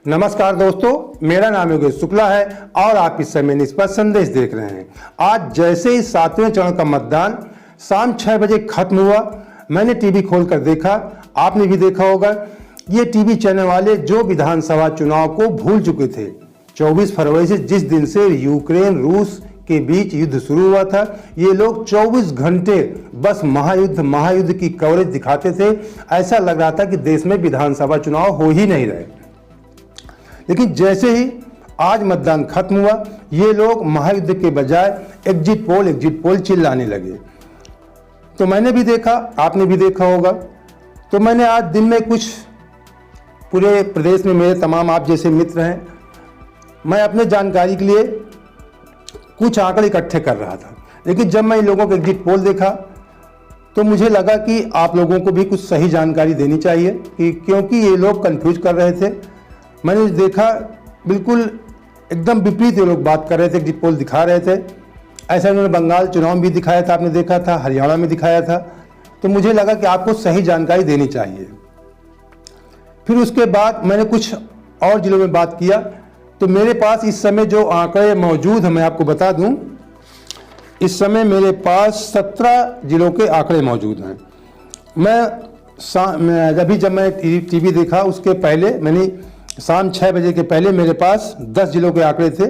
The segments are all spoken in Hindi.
नमस्कार दोस्तों, मेरा नाम योगेश शुक्ला है और आप इस समय निष्पक्ष संदेश देख रहे हैं। आज जैसे ही 7वें चरण का मतदान शाम 6 बजे खत्म हुआ, मैंने टीवी खोलकर देखा, आपने भी देखा होगा। ये टीवी चैनल वाले जो विधानसभा चुनाव को भूल चुके थे। 24 फरवरी से जिस दिन से यूक्रेन रूस के बीच युद्ध शुरू हुआ था, ये लोग 24 घंटे बस महायुद्ध की कवरेज दिखाते थे। ऐसा लग रहा था कि देश में विधानसभा चुनाव हो ही नहीं रहे। लेकिन जैसे ही आज मतदान खत्म हुआ, ये लोग महायुद्ध के बजाय एग्जिट पोल चिल्लाने लगे। तो मैंने भी देखा, आपने भी देखा होगा। तो मैंने आज दिन में कुछ पूरे प्रदेश में मेरे तमाम आप जैसे मित्र हैं, मैं अपने जानकारी के लिए कुछ आंकड़े इकट्ठे कर रहा था। लेकिन जब मैं इन लोगों का एग्जिट पोल देखा तो मुझे लगा कि आप लोगों को भी कुछ सही जानकारी देनी चाहिए, क्योंकि ये लोग कंफ्यूज कर रहे थे। मैंने देखा बिल्कुल एकदम विपरीत ये लोग बात कर रहे थे, एग्जिट पोल दिखा रहे थे। ऐसा इन्होंने बंगाल चुनाव में भी दिखाया था, आपने देखा था, हरियाणा में दिखाया था। तो मुझे लगा कि आपको सही जानकारी देनी चाहिए। फिर उसके बाद मैंने कुछ और जिलों में बात किया। तो मेरे पास इस समय जो आंकड़े मौजूद हैं, मैं आपको बता दूं, इस समय मेरे पास 17 जिलों के आंकड़े मौजूद हैं। जब मैं टीवी देखा उसके पहले, मैंने शाम 6 बजे के पहले मेरे पास 10 जिलों के आंकड़े थे।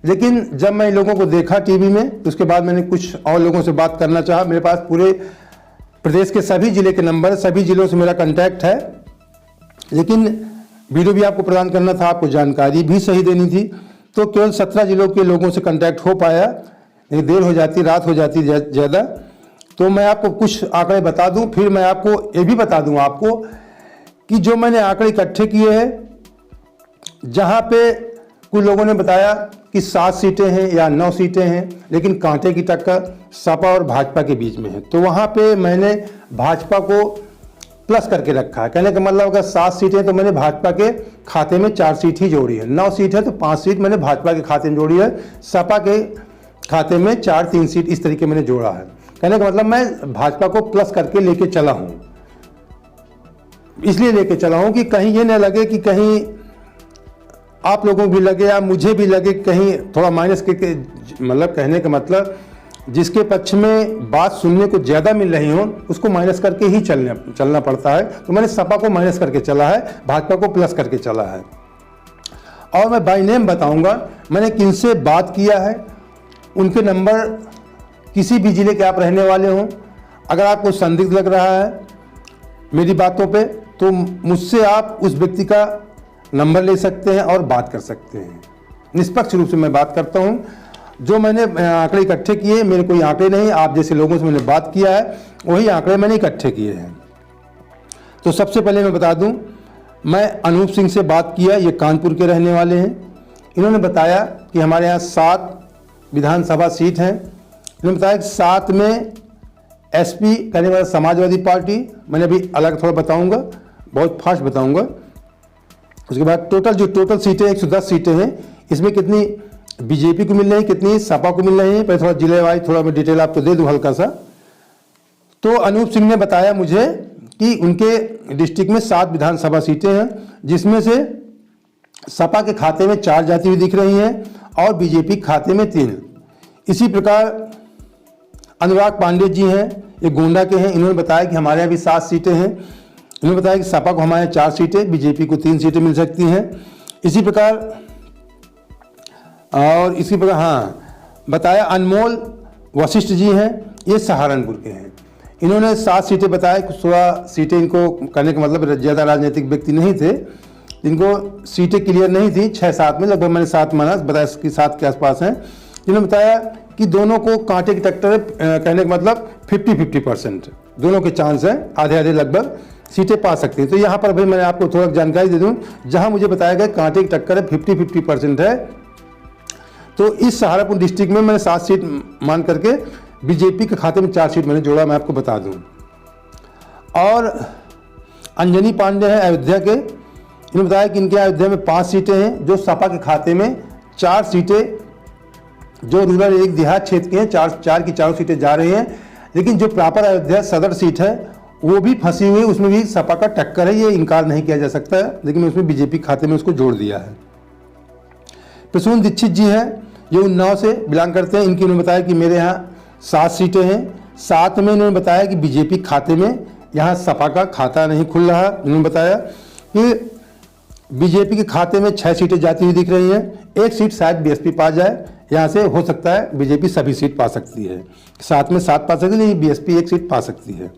लेकिन जब मैं इन लोगों को देखा टीवी में, तो उसके बाद मैंने कुछ और लोगों से बात करना चाहा। मेरे पास पूरे प्रदेश के सभी जिले के नंबर, सभी जिलों से मेरा कांटेक्ट है। लेकिन वीडियो भी आपको प्रदान करना था, आपको जानकारी भी सही देनी थी। तो केवल 17 जिलों के लोगों से कांटेक्ट हो पाया। नहीं, देर हो जाती, रात हो जाती ज़्यादा। तो मैं आपको कुछ आंकड़े बता दूं, फिर मैं आपको ये भी बता दूं आपको कि जो मैंने आंकड़े इकट्ठे किए हैं, जहां पे कुछ लोगों ने बताया कि 7 सीटें हैं या 9 सीटें हैं, लेकिन कांटे की टक्कर सपा और भाजपा के बीच में है। तो वहां पे मैंने भाजपा को प्लस करके रखा है। कहने का मतलब अगर 7 सीटें तो मैंने भाजपा के खाते में 4 सीट ही जोड़ी है। 9 सीट है तो 5 सीट मैंने भाजपा के खाते में जोड़ी है। सपा के खाते में 4-3 सीट इस तरीके मैंने जोड़ा है। कहने का मतलब मैं भाजपा को प्लस करके लेके चला हूं। इसलिए लेके चला हूं कि कहीं ये न लगे कि कहीं आप लोगों को भी लगे या मुझे भी लगे कहीं थोड़ा माइनस के मतलब कहने का मतलब जिसके पक्ष में बात सुनने को ज़्यादा मिल रही हो उसको माइनस करके ही चलना पड़ता है। तो मैंने सपा को माइनस करके चला है, भाजपा को प्लस करके चला है। और मैं बाय नेम बताऊंगा मैंने किनसे बात किया है, उनके नंबर, किसी भी जिले के आप रहने वाले हों, अगर आपको संदिग्ध लग रहा है मेरी बातों पे, तो मुझसे आप उस व्यक्ति का नंबर ले सकते हैं और बात कर सकते हैं। निष्पक्ष रूप से मैं बात करता हूं। जो मैंने आंकड़े इकट्ठे किए, मेरे कोई आंकड़े नहीं, आप जैसे लोगों से मैंने बात किया है वही आंकड़े मैंने इकट्ठे किए हैं। तो सबसे पहले मैं बता दूं, मैं अनूप सिंह से बात किया, ये कानपुर के रहने वाले हैं। इन्होंने बताया कि हमारे यहाँ 7 विधानसभा सीट हैं। इन्होंने बताया कि 7 में एसपी कहने वाला समाजवादी पार्टी, मैंने अभी अलग थोड़ा बताऊँगा, बहुत फास्ट बताऊँगा। उसके बाद टोटल सीटें 110 सीटें हैं। इसमें कितनी बीजेपी को मिल रही है, कितनी सपा को मिल रही है, पहले थोड़ा जिले वाइज थोड़ा मैं डिटेल आपको दे दूं हल्का सा। तो अनूप सिंह ने बताया मुझे कि उनके डिस्ट्रिक्ट में 7 विधानसभा सीटें हैं, जिसमें से सपा के खाते में 4 जाती हुई दिख रही हैं और बीजेपी खाते में 3। इसी प्रकार अनुराग पांडे जी हैं, ये गोंडा के हैं। इन्होंने बताया कि हमारे यहाँ भी 7 सीटें हैं। इन्होंने बताया कि सपा को हमारे 4 सीटें, बीजेपी को 3 सीटें मिल सकती हैं। इसी प्रकार बताया अनमोल वशिष्ठ जी हैं, ये सहारनपुर के हैं। इन्होंने 7 सीटें बताया। 16 सीटें इनको करने का मतलब ज़्यादा राजनीतिक व्यक्ति नहीं थे, इनको सीटें क्लियर नहीं थी। 6-7 में लगभग मैंने 7 माना, बताया कि 7 के आसपास हैं। इन्होंने बताया कि दोनों को कांटे की टक्कर, कहने का मतलब 50-50% दोनों के चांस हैं, आधे लगभग सीटें पा सकती हैं। तो यहाँ पर भाई मैंने आपको थोड़ा जानकारी दे दूँ, जहाँ मुझे बताया गया कांटे की टक्कर है 50-50% है। तो इस सहारनपुर डिस्ट्रिक्ट में मैंने 7 सीट मान करके बीजेपी के खाते में 4 सीट मैंने जोड़ा, मैं आपको बता दूं। और अंजनी पांडे हैं अयोध्या के। इन्होंने बताया कि इनके अयोध्या में 5 सीटें हैं, जो सपा के खाते में 4 सीटें, जो रूरल एक देहात क्षेत्र के हैं, 4 की 4 सीटें जा रही हैं। लेकिन जो प्रॉपर अयोध्या सदर सीट है वो भी फंसी हुई, उसमें भी सपा का टक्कर है, ये इनकार नहीं किया जा सकता है, लेकिन उसमें बीजेपी खाते में उसको जोड़ दिया है। प्रसून दीक्षित जी हैं, ये उन्नाव से बिलोंग करते हैं। इनकी उन्होंने बताया कि मेरे यहाँ 7 सीटें हैं, 7 में इन्होंने बताया कि बीजेपी खाते में, यहाँ सपा का खाता नहीं खुल रहा। इन्होंने बताया कि बीजेपी के खाते में 6 सीटें जाती हुई दिख रही हैं, 1 सीट शायद बीएसपी पा जाए, यहाँ से हो सकता है बीजेपी सभी सीट पा सकती है, 7 में 7 पा सकती है, लेकिन बीएसपी 1 सीट पा सकती है,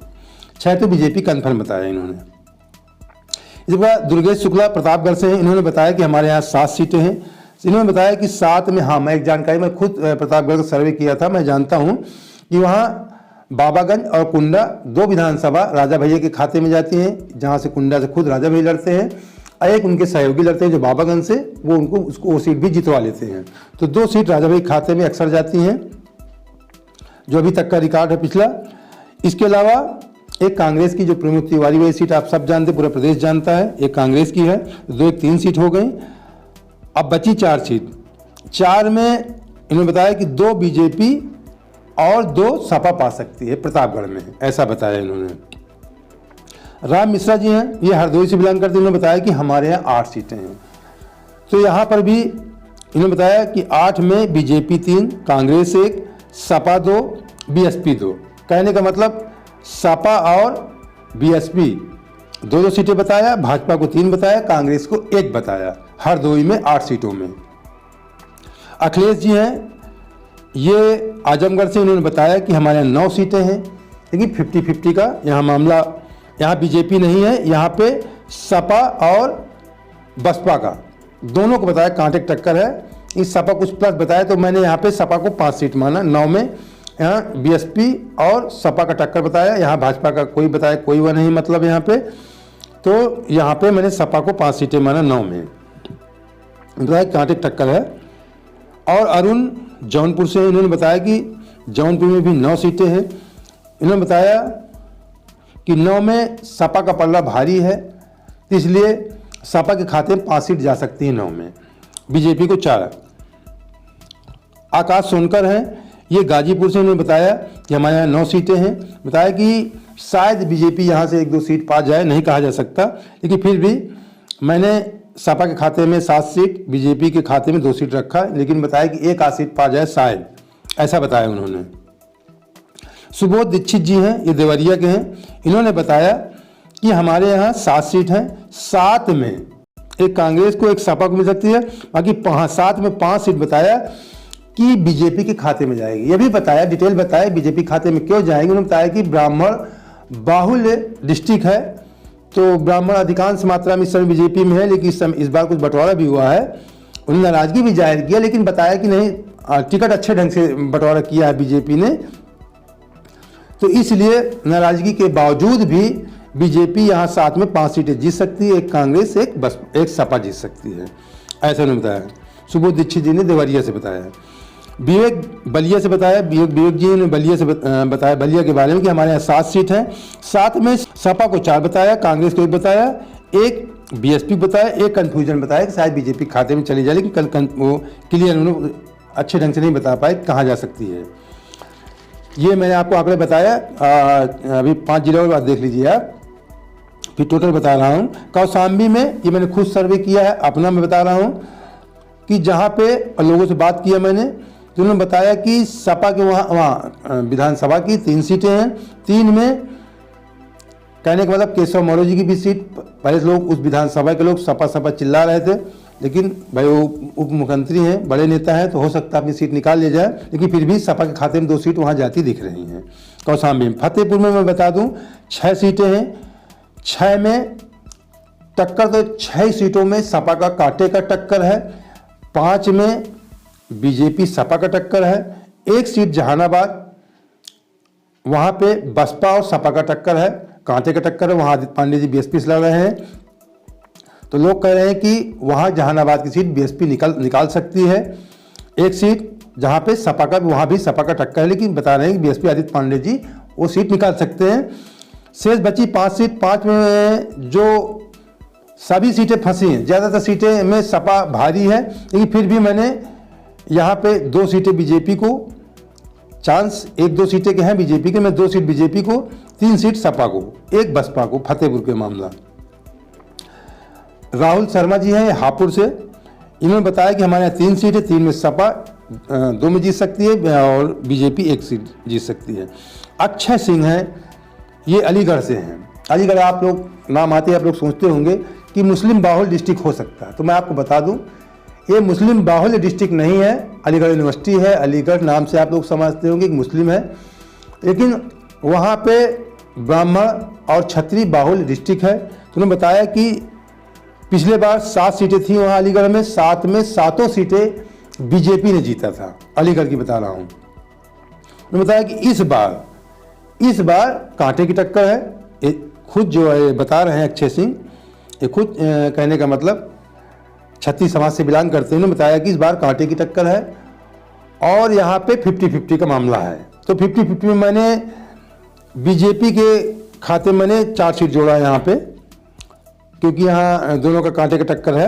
6 तो बीजेपी कन्फर्म बताया इन्होंने। इसके बाद दुर्गेश शुक्ला प्रतापगढ़ से हैं, इन्होंने बताया कि हमारे यहाँ 7 सीटें हैं। इन्होंने बताया कि 7 में, हाँ मैं एक जानकारी, मैं खुद प्रतापगढ़ का सर्वे किया था, मैं जानता हूँ कि वहाँ बाबागंज और कुंडा 2 विधानसभा राजा भैया के खाते में जाती हैं, जहाँ से कुंडा से खुद राजा भैया लड़ते हैं, और एक उनके सहयोगी लड़ते हैं जो बाबागंज से, वो उनको वो सीट भी जितवा लेते हैं। तो 2 सीट राजा भैया खाते में अक्सर जाती हैं, जो अभी तक का रिकॉर्ड है पिछला। इसके अलावा एक कांग्रेस की जो प्रमोद तिवारी वाली सीट आप सब जानते, पूरा प्रदेश जानता है, एक कांग्रेस की है, 2 एक 3 सीट हो गई। अब बची 4 सीट। 4 में इन्होंने बताया कि 2 बीजेपी और 2 सपा पा सकती है प्रतापगढ़ में, ऐसा बताया इन्होंने। राम मिश्रा जी हैं, ये हरदोई से बिलोंग करते हैं, इन्होंने बताया कि हमारे यहाँ 8 सीटें हैं। तो यहाँ पर भी इन्होंने बताया कि 8 में बीजेपी 3, कांग्रेस 1, सपा 2, बीएसपी 2। कहने का मतलब सपा और बीएसपी 2 सीटें बताया, भाजपा को 3 बताया, कांग्रेस को 1 बताया, हरदोई में 8 सीटों में। अखिलेश जी हैं, ये आजमगढ़ से, इन्होंने बताया कि हमारे यहाँ 9 सीटें हैं, लेकिन 50-50 का यहाँ मामला, यहाँ बीजेपी नहीं है, यहाँ पे सपा और बसपा का दोनों को बताया, कांटे टक्कर है। इस सपा कुछ प्लस बताया, तो मैंने यहाँ पे सपा को 5 सीट माना, 9 में यहाँ बीएसपी और सपा का टक्कर बताया, यहाँ भाजपा का कोई बताया, कोई वह नहीं मतलब यहाँ पे, तो यहाँ पे मैंने सपा को 5 सीटें माना 9 में, बताया कांटे टक्कर है। और अरुण जौनपुर से, इन्होंने बताया कि जौनपुर में भी 9 सीटें हैं। इन्होंने बताया कि 9 में सपा का पल्ला भारी है, इसलिए सपा के खाते में 5 सीट जा सकती है 9 में, बीजेपी को 4। आकाश सोनकर हैं, ये गाजीपुर से, उन्होंने बताया कि हमारे यहाँ 9 सीटें हैं। बताया कि शायद बीजेपी यहाँ से 1-2 सीट पा जाए, नहीं कहा जा सकता, लेकिन फिर भी मैंने सपा के खाते में 7 सीट, बीजेपी के खाते में 2 सीट रखा, लेकिन बताया कि 1 आध सीट पा जाए शायद, ऐसा बताया उन्होंने। सुबोध दीक्षित जी हैं, ये देवरिया के हैं, इन्होंने बताया कि हमारे यहाँ 7 सीट हैं, 7 में एक कांग्रेस को, एक सपा को मिल सकती है, बाकी 7 में 5 सीट बताया कि बीजेपी के खाते में जाएगी। ये भी बताया, डिटेल बताया बीजेपी खाते में क्यों जाएगी। उन्होंने बताया कि ब्राह्मण बाहुल्य डिस्ट्रिक्ट है, तो ब्राह्मण अधिकांश मात्रा में इस समय बीजेपी में है, लेकिन इस बार कुछ बंटवारा भी हुआ है, उन्होंने नाराजगी भी जाहिर किया, लेकिन बताया कि नहीं, टिकट अच्छे ढंग से बंटवारा किया है बीजेपी ने, तो इसलिए नाराजगी के बावजूद भी बीजेपी यहाँ 7 में 5 सीटें जीत सकती है, एक कांग्रेस, एक सपा जीत सकती है, ऐसा उन्होंने बताया। सुबोध दीक्षित जी ने देवरिया से बताया। विवेक बलिया से बताया, विवेक जी ने बलिया से बताया, बलिया के बारे में, कि हमारे यहाँ 7 सीट हैं, 7 में सपा को 4 बताया, कांग्रेस को 1 बताया, 1 बीएसपी बताया, 1 कन्फ्यूजन बताया कि शायद बीजेपी खाते में चली जाए, लेकिन कल वो क्लियर उन्होंने अच्छे ढंग से नहीं बता पाए कहाँ जा सकती है। ये मैंने आपको आंकड़े बताया, अभी 5 जिलों के बाद देख लीजिए आप, फिर टोटल बता रहा हूँ। कौशाम्बी में ये मैंने खुद सर्वे किया है, अपना मैं बता रहा हूँ, कि जहाँ पे लोगों से बात किया मैंने, तो उन्होंने बताया कि सपा के वहाँ विधानसभा की 3 सीटें हैं, 3 में कहने का मतलब केशव मौर्य जी की भी सीट, पहले लोग उस विधानसभा के लोग सपा चिल्ला रहे थे, लेकिन भाई वो उप मुख्यमंत्री हैं, बड़े नेता हैं, तो हो सकता है अपनी सीट निकाल ले जाए, लेकिन फिर भी सपा के खाते में 2 सीट वहाँ जाती दिख रही हैं कौशाम्बी में। फतेहपुर में मैं बता दूँ 6 सीटें हैं, 6 में टक्कर, तो 6 सीटों में सपा का कांटे का टक्कर है, 5 में बीजेपी सपा का टक्कर है, 1 सीट जहानाबाद, वहाँ पे बसपा और सपा का टक्कर है, कांटे का टक्कर है, वहाँ आदित्य पांडे जी बीएसपी से लड़ रहे हैं, तो लोग कह रहे हैं कि वहाँ जहानाबाद की सीट बीएसपी निकाल सकती है। 1 सीट जहाँ पे सपा का, वहाँ भी सपा का टक्कर है, लेकिन बता रहे हैं कि बीएसपी आदित्य पांडे जी वो सीट निकाल सकते हैं। शेष बची 5 सीट, 5 में जो सभी सीटें फंसी हैं, ज़्यादातर सीटें में सपा भारी है, लेकिन फिर भी मैंने यहाँ पे 2 सीटें बीजेपी को चांस 1-2 सीटें के हैं बीजेपी के, मैं 2 सीट बीजेपी को, 3 सीट सपा को, 1 बसपा को, फतेहपुर के मामला। राहुल शर्मा जी हैं हापुड़ से, इन्होंने बताया कि हमारे यहाँ 3 सीट है, 3 में सपा 2 में जीत सकती है और बीजेपी 1 सीट जीत सकती है। अक्षय सिंह हैं, ये अलीगढ़ से हैं। अलीगढ़ आप लोग नाम आते हैं, आप लोग सोचते होंगे कि मुस्लिम बाहुल डिस्ट्रिक्ट हो सकता है, तो मैं आपको बता दूं ये मुस्लिम बाहुल्य डिस्ट्रिक्ट नहीं है। अलीगढ़ यूनिवर्सिटी है, अलीगढ़ नाम से आप लोग समझते होंगे कि मुस्लिम है, लेकिन वहाँ पे ब्राह्मण और क्षत्रिय बाहुल्य डिस्ट्रिक्ट है। तो उन्होंने बताया कि पिछले बार 7 सीटें थी वहाँ अलीगढ़ में, 7 में 7 सीटें बीजेपी ने जीता था, अलीगढ़ की बता रहा हूँ। उन्होंने बताया कि इस बार कांटे की टक्कर है। खुद जो है बता रहे हैं अक्षय सिंह, ये खुद कहने का मतलब क्षत्रिय समाज से बिलोंग करते हैं। उन्होंने बताया कि इस बार कांटे की टक्कर है और यहाँ पे 50-50 का मामला है। तो 50-50 में मैंने बीजेपी के खाते में मैंने 4 सीट जोड़ा है यहाँ पे, क्योंकि यहाँ दोनों का कांटे का टक्कर है।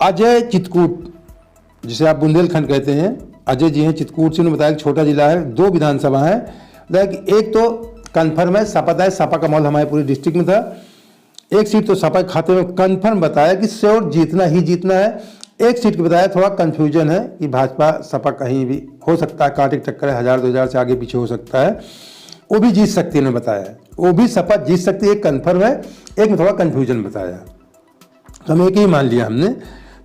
अजय चित्रकूट, जिसे आप बुंदेलखंड कहते हैं, अजय जी हैं चित्रकूट से। उन्होंने बताया कि छोटा जिला है, 2 विधानसभा है, बताया कि एक तो कन्फर्म है सपा है, सपा का माहौल हमारे पूरे डिस्ट्रिक्ट में था, 1 सीट तो सपा के खाते में कन्फर्म बताया कि श्योर जीतना ही जीतना है। 1 सीट की बताया थोड़ा कन्फ्यूजन है कि भाजपा सपा कहीं भी हो सकता है, कांटे की टक्कर है, 1000-2000 से आगे पीछे हो सकता है, वो भी जीत सकती है। उन्होंने बताया वो भी सपा जीत सकती है, एक कन्फर्म है, एक में थोड़ा कन्फ्यूजन बताया, तो हम एक ही मान लिया हमने।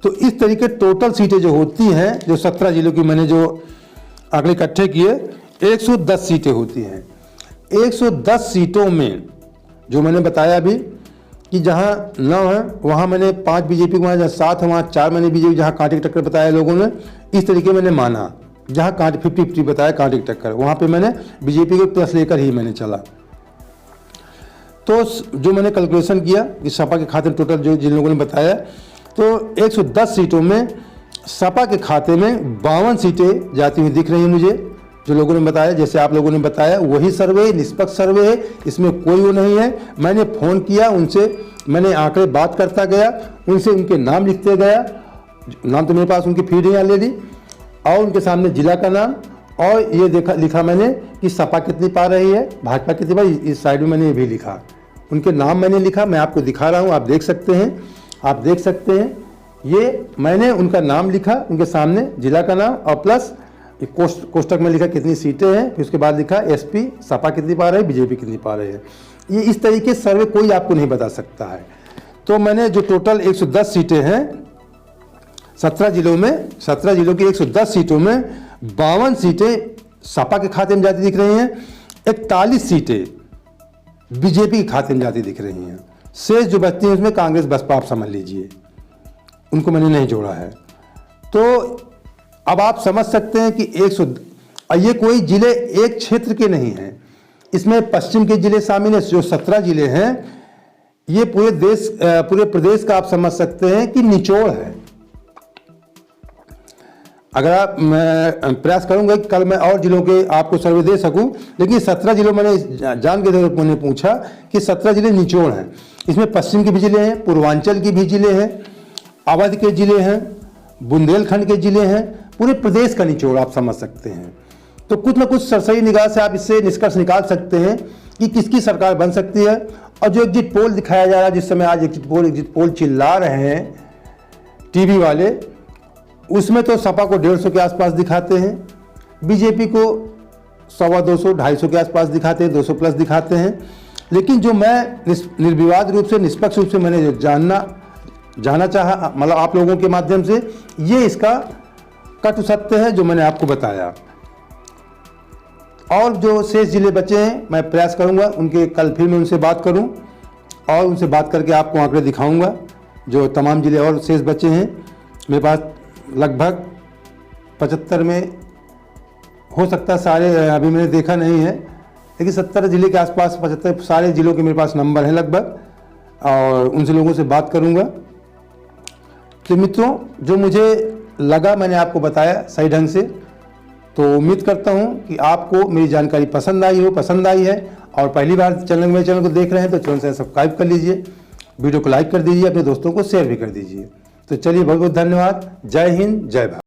तो इस तरीके टोटल सीटें जो होती हैं, जो 17 जिलों की मैंने जो आंकड़े इकट्ठे किए, 110 सीटें होती हैं। 110 सीटों में जो मैंने बताया अभी कि जहाँ 9 है वहाँ मैंने 5 बीजेपी को, जहाँ 7 है वहाँ 4 मैंने बीजेपी, जहाँ कांटे की टक्कर बताया लोगों ने, इस तरीके मैंने माना। जहाँ कांटे 50-50 बताया कांटे की टक्कर, वहाँ पे मैंने बीजेपी को प्लस लेकर ही मैंने चला। तो जो मैंने कैलकुलेशन किया कि सपा के खाते में टोटल जो जिन लोगों ने बताया, तो 110 सीटों में सपा के खाते में 52 सीटें जाती हुई दिख रही हैं मुझे, जो लोगों ने बताया। जैसे आप लोगों ने बताया वही सर्वे, निष्पक्ष सर्वे है, इसमें कोई वो नहीं है। मैंने फ़ोन किया उनसे, मैंने आंकड़े बात करता गया उनसे, उनके नाम लिखते गया, नाम तो मेरे पास उनकी फीड है ऑलरेडी, और उनके सामने जिला का नाम, और ये लिखा मैंने कि सपा कितनी पा रही है, भाजपा कितनी पा, इस साइड में मैंने ये भी लिखा, उनके नाम मैंने लिखा, मैं आपको दिखा रहा हूँ, आप देख सकते हैं, आप देख सकते हैं। ये मैंने उनका नाम लिखा, उनके सामने जिला का नाम, और प्लस कोष्टक में लिखा कितनी सीटें हैं, फिर उसके बाद लिखा एसपी सपा कितनी पा रही है, बीजेपी कितनी पा रही है। ये इस तरीके सर्वे कोई आपको नहीं बता सकता है। तो मैंने जो टोटल 110 सीटें हैं 17 जिलों में, 17 जिलों की 110 सीटों में 52 सीटें सपा के खाते में जाती दिख रही हैं, 41 सीटें बीजेपी के खाते में जाती दिख रही हैं। शेष जो बचती हैं उसमें कांग्रेस बसपा आप समझ लीजिए, उनको मैंने नहीं जोड़ा है। तो अब आप समझ सकते हैं कि ये कोई जिले एक क्षेत्र के नहीं हैं, इसमें पश्चिम के जिले शामिल हैं। जो 17 जिले हैं ये पूरे प्रदेश का आप समझ सकते हैं कि निचोड़ है। अगर आप, मैं प्रयास करूंगा कि कल मैं और जिलों के आपको सर्वे दे सकूं, लेकिन 17 जिलों मैंने जान के मैंने पूछा कि 17 जिले निचोड़ हैं। इसमें पश्चिम के भी जिले हैं, पूर्वांचल के भी जिले हैं, अवध के जिले हैं, बुंदेलखंड के जिले हैं, पूरे प्रदेश का निचोड़ आप समझ सकते हैं। तो कुछ न कुछ सरसरी निगाह से आप इससे निष्कर्ष निकाल सकते हैं कि किसकी सरकार बन सकती है। और जो एग्जिट पोल दिखाया जा रहा है, जिस समय आज एग्जिट पोल चिल्ला रहे हैं टीवी वाले, उसमें तो सपा को 150 के आसपास दिखाते हैं, बीजेपी को 125-250 के आसपास दिखाते हैं, 200 प्लस दिखाते हैं। लेकिन जो मैं निर्विवाद रूप से, निष्पक्ष रूप से मैंने जाना चाहा, मतलब आप लोगों के माध्यम से, ये इसका कटु सत्य है जो मैंने आपको बताया। और जो शेष जिले बचे हैं मैं प्रयास करूंगा उनके, कल फिर मैं उनसे बात करूं और उनसे बात करके आपको आंकड़े दिखाऊंगा। जो तमाम जिले और शेष बचे हैं मेरे पास लगभग 75 में हो सकता है, सारे अभी मैंने देखा नहीं है, लेकिन 70 जिले के आसपास 75 सारे जिलों के मेरे पास नंबर हैं लगभग, और उनसे लोगों से बात करूंगा। तो मित्रों, जो मुझे लगा मैंने आपको बताया सही ढंग से, तो उम्मीद करता हूं कि आपको मेरी जानकारी पसंद आई है। और पहली बार मेरे चैनल को देख रहे हैं तो चैनल से सब्सक्राइब कर लीजिए, वीडियो को लाइक कर दीजिए, अपने दोस्तों को शेयर भी कर दीजिए। तो चलिए, बहुत बहुत धन्यवाद। जय हिंद, जय भारत।